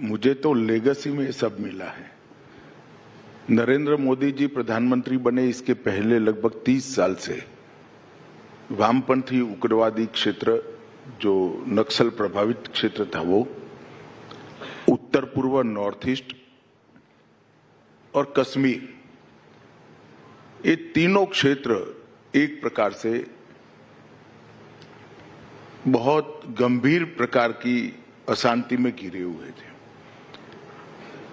मुझे तो लेगेसी में सब मिला है। नरेंद्र मोदी जी प्रधानमंत्री बने इसके पहले लगभग 30 साल से वामपंथी उग्रवादी क्षेत्र, जो नक्सल प्रभावित क्षेत्र था, वो उत्तर पूर्व, नॉर्थ ईस्ट और कश्मीर, ये तीनों क्षेत्र एक प्रकार से बहुत गंभीर प्रकार की अशांति में घिरे हुए थे।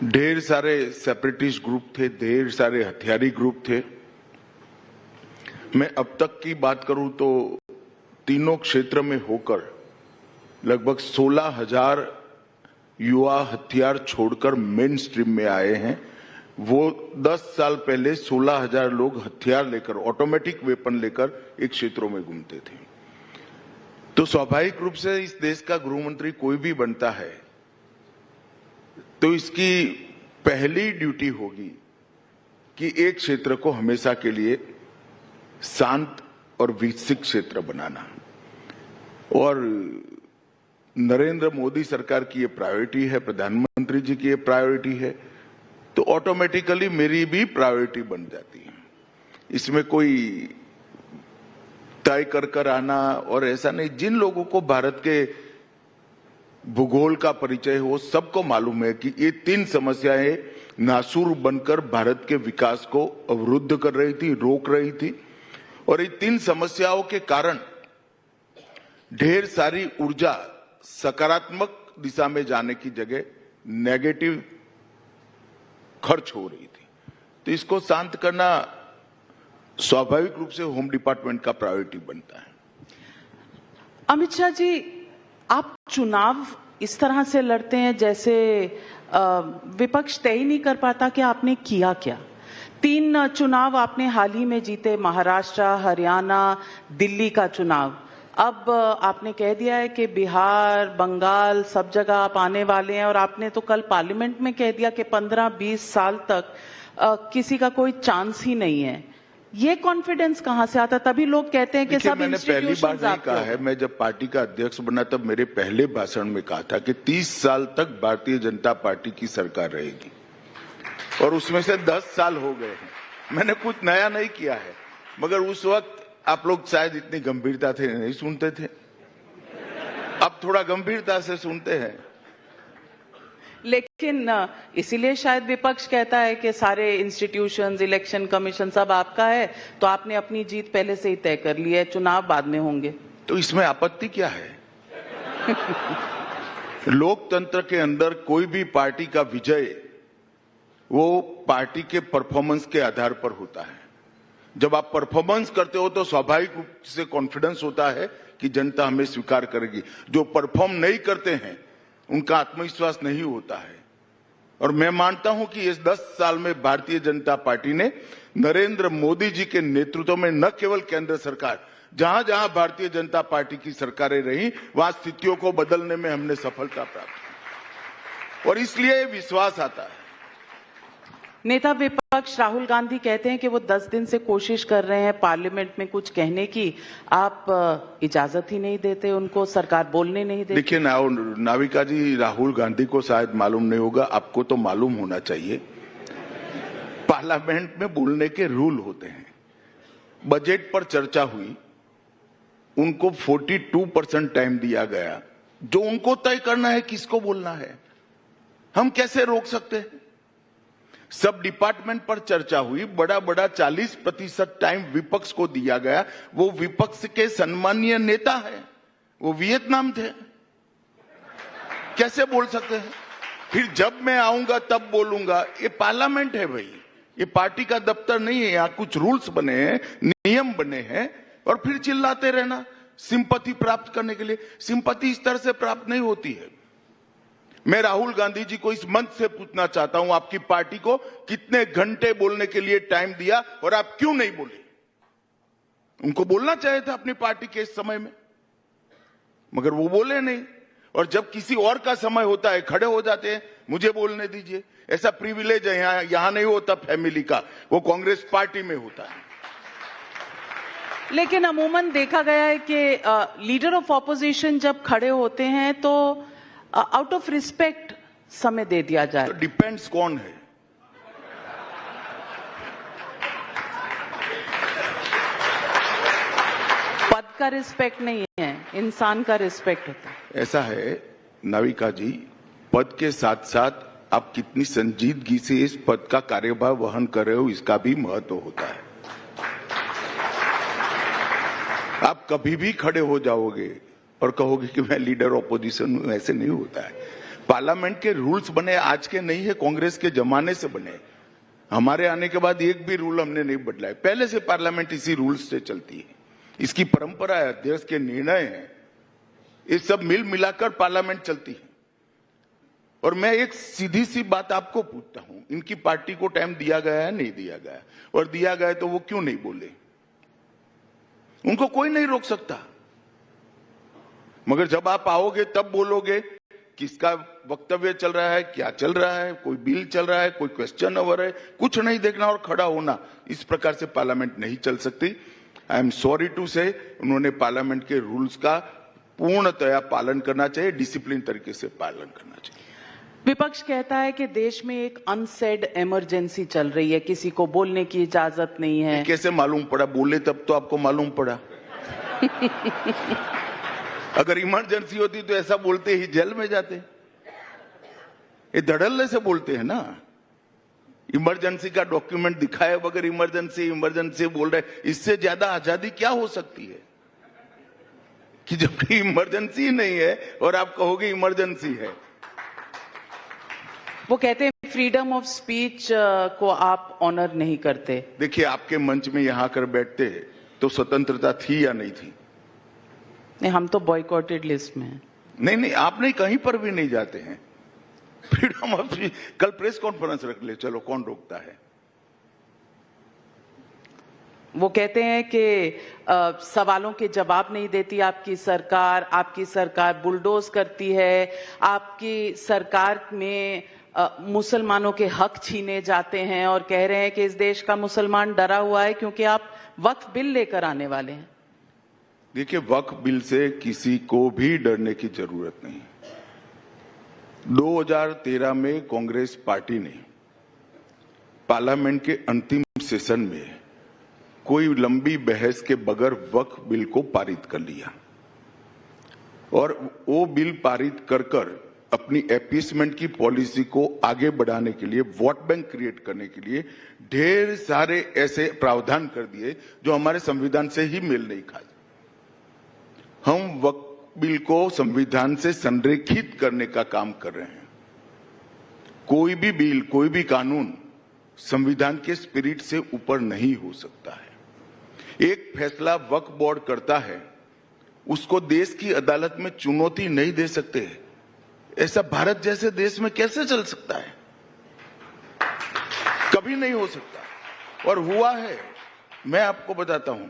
ढेर सारे सेपरेटिस्ट ग्रुप थे, ढेर सारे हथियारी ग्रुप थे। मैं अब तक की बात करूं तो तीनों क्षेत्र में होकर लगभग 16,000 युवा हथियार छोड़कर मेन स्ट्रीम में आए हैं। वो 10 साल पहले 16,000 लोग हथियार लेकर, ऑटोमेटिक वेपन लेकर एक क्षेत्रों में घूमते थे। तो स्वाभाविक रूप से इस देश का गृहमंत्री कोई भी बनता है तो इसकी पहली ड्यूटी होगी कि एक क्षेत्र को हमेशा के लिए शांत और विकसित क्षेत्र बनाना। और नरेंद्र मोदी सरकार की ये प्रायोरिटी है, प्रधानमंत्री जी की ये प्रायोरिटी है, तो ऑटोमेटिकली मेरी भी प्रायोरिटी बन जाती है। इसमें कोई तय कर आना और ऐसा नहीं। जिन लोगों को भारत के भूगोल का परिचय हो, सबको मालूम है कि ये तीन समस्याएं नासूर बनकर भारत के विकास को अवरुद्ध कर रही थी, रोक रही थी। और ये तीन समस्याओं के कारण ढेर सारी ऊर्जा सकारात्मक दिशा में जाने की जगह नेगेटिव खर्च हो रही थी। तो इसको शांत करना स्वाभाविक रूप से होम डिपार्टमेंट का प्रायोरिटी बनता है। अमित शाह जी, आप चुनाव इस तरह से लड़ते हैं जैसे विपक्ष तय ही नहीं कर पाता कि आपने किया क्या। 3 चुनाव आपने हाल ही में जीते, महाराष्ट्र, हरियाणा, दिल्ली का चुनाव। अब आपने कह दिया है कि बिहार, बंगाल, सब जगह आप आने वाले हैं, और आपने तो कल पार्लियामेंट में कह दिया कि 15-20 साल तक किसी का कोई चांस ही नहीं है। ये कॉन्फिडेंस कहां से आता? तभी लोग कहते हैं कि सब मैंने पहली बार नहीं कहा है। मैं जब पार्टी का अध्यक्ष बना तब मेरे पहले भाषण में कहा था कि 30 साल तक भारतीय जनता पार्टी की सरकार रहेगी, और उसमें से 10 साल हो गए हैं। मैंने कुछ नया नहीं किया है, मगर उस वक्त आप लोग शायद इतनी गंभीरता से नहीं सुनते थे। अब थोड़ा गंभीरता से सुनते हैं। लेकिन इसीलिए शायद विपक्ष कहता है कि सारे इंस्टीट्यूशंस, इलेक्शन कमीशन सब आपका है, तो आपने अपनी जीत पहले से ही तय कर ली है, चुनाव बाद में होंगे। तो इसमें आपत्ति क्या है? लोकतंत्र के अंदर कोई भी पार्टी का विजय वो पार्टी के परफॉर्मेंस के आधार पर होता है। जब आप परफॉर्मेंस करते हो तो स्वाभाविक रूप से कॉन्फिडेंस होता है कि जनता हमें स्वीकार करेगी। जो परफॉर्म नहीं करते हैं उनका आत्मविश्वास नहीं होता है। और मैं मानता हूं कि इस 10 साल में भारतीय जनता पार्टी ने नरेंद्र मोदी जी के नेतृत्व में न केवल केंद्र सरकार, जहां जहां भारतीय जनता पार्टी की सरकारें रही, वहां स्थितियों को बदलने में हमने सफलता प्राप्त की, और इसलिए विश्वास आता है। नेता विपक्ष राहुल गांधी कहते हैं कि वो 10 दिन से कोशिश कर रहे हैं पार्लियामेंट में कुछ कहने की, आप इजाजत ही नहीं देते उनको, सरकार बोलने नहीं देती। देखिए नाविका जी, राहुल गांधी को शायद मालूम नहीं होगा, आपको तो मालूम होना चाहिए। पार्लियामेंट में बोलने के रूल होते हैं। बजट पर चर्चा हुई, उनको 42% टाइम दिया गया, जो उनको तय करना है किसको बोलना है। हम कैसे रोक सकते हैं? सब डिपार्टमेंट पर चर्चा हुई, बड़ा 40% टाइम विपक्ष को दिया गया। वो विपक्ष के सम्मानीय नेता है, वो वियतनाम थे, कैसे बोल सकते हैं? फिर जब मैं आऊंगा तब बोलूंगा। ये पार्लियामेंट है भाई, ये पार्टी का दफ्तर नहीं है। यहाँ कुछ रूल्स बने हैं, नियम बने हैं, और फिर चिल्लाते रहना सिंपैथी प्राप्त करने के लिए। सिंपैथी इस तरह से प्राप्त नहीं होती है। मैं राहुल गांधी जी को इस मंच से पूछना चाहता हूं, आपकी पार्टी को कितने घंटे बोलने के लिए टाइम दिया और आप क्यों नहीं बोले? उनको बोलना चाहिए था अपनी पार्टी के इस समय में, मगर वो बोले नहीं। और जब किसी और का समय होता है खड़े हो जाते हैं, मुझे बोलने दीजिए। ऐसा प्रिविलेज है यहां नहीं होता फैमिली का, वो कांग्रेस पार्टी में होता है। लेकिन अमूमन देखा गया है कि लीडर ऑफ ऑपोजिशन जब खड़े होते हैं तो आउट ऑफ रिस्पेक्ट समय दे दिया जाए। तो डिपेंड्स कौन है? पद का रिस्पेक्ट नहीं है, इंसान का रिस्पेक्ट होता है। ऐसा है नाविका जी, पद के साथ साथ आप कितनी संजीदगी से इस पद का कार्यभार वहन कर रहे हो, इसका भी महत्व होता है। आप कभी भी खड़े हो जाओगे और कहोगे कि मैं लीडर ऑपोजिशन हूं, ऐसे नहीं होता है। पार्लियामेंट के रूल्स बने आज के नहीं है, कांग्रेस के जमाने से बने। हमारे आने के बाद एक भी रूल हमने नहीं बदला है, पहले से पार्लियामेंट इसी रूल्स से चलती है, इसकी परंपरा है, अध्यक्ष के निर्णय है, ये सब मिल मिलाकर पार्लियामेंट चलती है। और मैं एक सीधी सी बात आपको पूछता हूं, इनकी पार्टी को टाइम दिया गया है, नहीं दिया गया? और दिया गया तो वो क्यों नहीं बोले? उनको कोई नहीं रोक सकता, मगर जब आप आओगे तब बोलोगे किसका वक्तव्य चल रहा है, क्या चल रहा है, कोई बिल चल रहा है, कोई क्वेश्चन ओवर है, कुछ नहीं देखना और खड़ा होना। इस प्रकार से पार्लियामेंट नहीं चल सकती। आई एम सॉरी टू से, उन्होंने पार्लियामेंट के रूल्स का पूर्णतया पालन करना चाहिए, डिसिप्लिन तरीके से पालन करना चाहिए। विपक्ष कहता है कि देश में एक अनसेड इमरजेंसी चल रही है, किसी को बोलने की इजाजत नहीं है। कैसे मालूम पड़ा? बोले तब तो आपको मालूम पड़ा। अगर इमरजेंसी होती तो ऐसा बोलते ही जेल में जाते। ये धड़ल्ले से बोलते हैं ना, इमरजेंसी का डॉक्यूमेंट दिखाए बगैर इमरजेंसी बोल रहे, इससे ज्यादा आजादी क्या हो सकती है कि जबकि इमरजेंसी नहीं है और आप कहोगे इमरजेंसी है। वो कहते हैं फ्रीडम ऑफ स्पीच को आप ऑनर नहीं करते। देखिए, आपके मंच में यहां आकर बैठते तो स्वतंत्रता थी या नहीं थी? नहीं, हम तो बॉयकॉटेड लिस्ट में हैं। नहीं, आप नहीं, कहीं पर भी नहीं जाते हैं। फ्रीडम ऑफ स्पीच, कल प्रेस कॉन्फ्रेंस रख ले, चलो, कौन रोकता है? वो कहते हैं कि सवालों के जवाब नहीं देती आपकी सरकार बुलडोज करती है, आपकी सरकार में मुसलमानों के हक छीने जाते हैं और कह रहे हैं कि इस देश का मुसलमान डरा हुआ है क्योंकि आप वक्फ बिल लेकर आने वाले हैं। देखिए, वक्फ बिल से किसी को भी डरने की जरूरत नहीं। 2013 में कांग्रेस पार्टी ने पार्लियामेंट के अंतिम सेशन में कोई लंबी बहस के बगैर वक्फ बिल को पारित कर लिया और वो बिल पारित कर अपनी अपीसमेंट की पॉलिसी को आगे बढ़ाने के लिए, वोट बैंक क्रिएट करने के लिए ढेर सारे ऐसे प्रावधान कर दिए जो हमारे संविधान से ही मेल नहीं खाते। हम वक्फ बिल को संविधान से संरेखित करने का काम कर रहे हैं। कोई भी बिल, कोई भी कानून संविधान के स्पिरिट से ऊपर नहीं हो सकता है। एक फैसला वक्फ बोर्ड करता है, उसको देश की अदालत में चुनौती नहीं दे सकते। ऐसा भारत जैसे देश में कैसे चल सकता है? कभी नहीं हो सकता। और हुआ है, मैं आपको बताता हूं,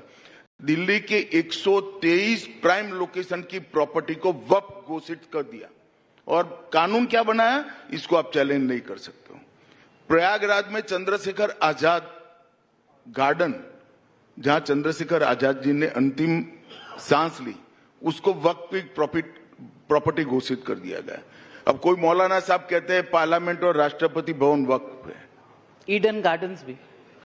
दिल्ली के 123 प्राइम लोकेशन की प्रॉपर्टी को वक्फ घोषित कर दिया और कानून क्या बनाया, इसको आप चैलेंज नहीं कर सकते हो। प्रयागराज में चंद्रशेखर आजाद गार्डन, जहां चंद्रशेखर आजाद जी ने अंतिम सांस ली, उसको वक्फ की प्रॉपर्टी घोषित कर दिया गया। अब कोई मौलाना साहब कहते हैं पार्लियामेंट और राष्ट्रपति भवन वक्फ है। ईडन गार्डन्स भी